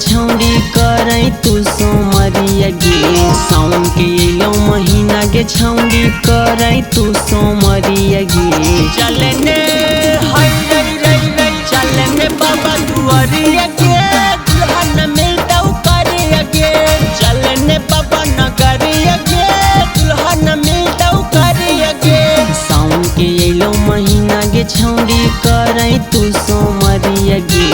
छौड़ी करे तू सोमरिया गे। सावन के एलो महीना गे छौड़ी करे तू सोमरिया गे। चलने हाय रई रई रई चलने बाबा दुआरिया गे। दुल्हन मिलता करिया गे। चलने बाबा नगरिया गे। दुल्हन मिलता करिया गे। सावन के एलो महीना गे छौड़ी करे तू सोमरिया गे।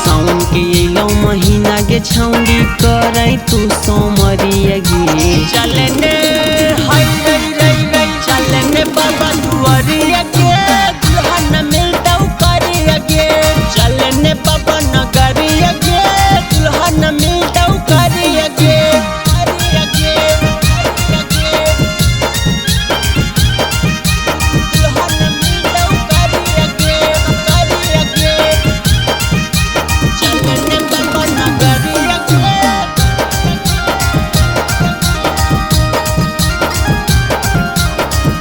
सावन के एलो महीना गे छौड़ी करे तू सोमरिया गे। चलने हाय रई रई रई चलने बाबा दुआरिया गे। दुल्हन मिलता करिया गे। चलने बाबा नगरिया गे। दुल्हन मिलता करिया गे। करिया गे करिया गे। दुल्हन मिलता करिया गे। करिया गे चलने बाबा नगरिया गे।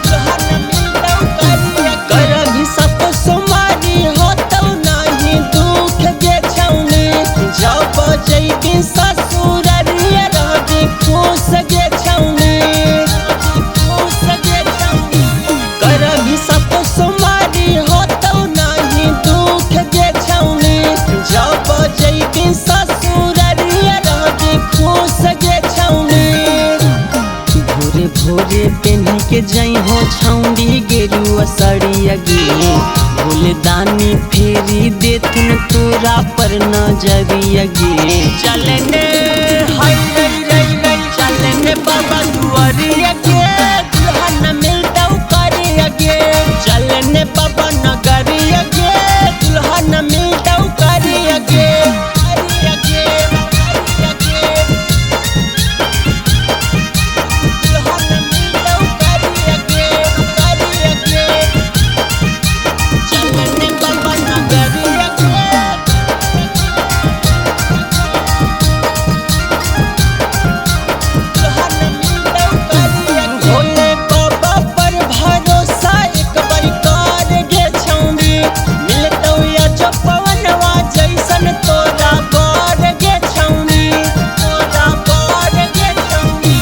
दुल्हन मिलता करिया गे। करभी सब सोमारी होतौ नाही दुख गे छौनी। जब जइबी ससुररिया रहबी खुश गे छौनी। खुश गे छौनी। करभी सब सोमारी होतौ नाही दुख गे छौनी। जब जइबी ससुररिया रहबी खुश गे छौनी। भोरे भोरे पेन्ह के जई हो छौड़ी गेरुआ सड़िया गे। भोले दानी फेरी देथुन तोरा पर नजरिया गे। चलने हाय रई रई रई चलने बाबा दुआरिया गे। दुल्हन मिलता करिया गे। चलने बाबा नगरिया गे। दुल्हन मिलता करिया गे। करिया गे करिया गे। दुल्हन मिलता करिया गे। करिया गे चलने बाबा नगरिया गे। दुल्हन मिलता करिया गे। भोले बाबा पर भरोसा एक बार कर गे छौड़ी। मिलतौ या पवनवा जैसन तोरा कर गे छौड़ी। तोरा कर गे छौड़ी।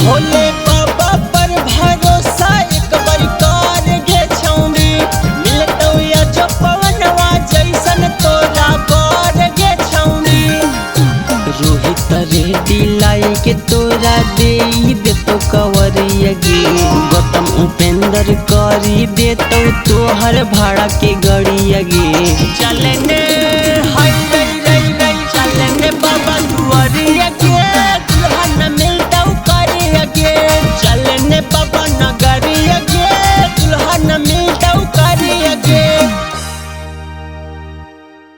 भोले बाबा पर भरोसा एक बार कर गे छौड़ी। मिलतौ या पवनवा जैसन तोरा कर गे छौड़ी। रोहित रेड्डी लाई के तोरा देई देतो कवरिया गे। गौतम उपेंद्र करी देतो तोहर भाड़ा के गड़िया गे। चलने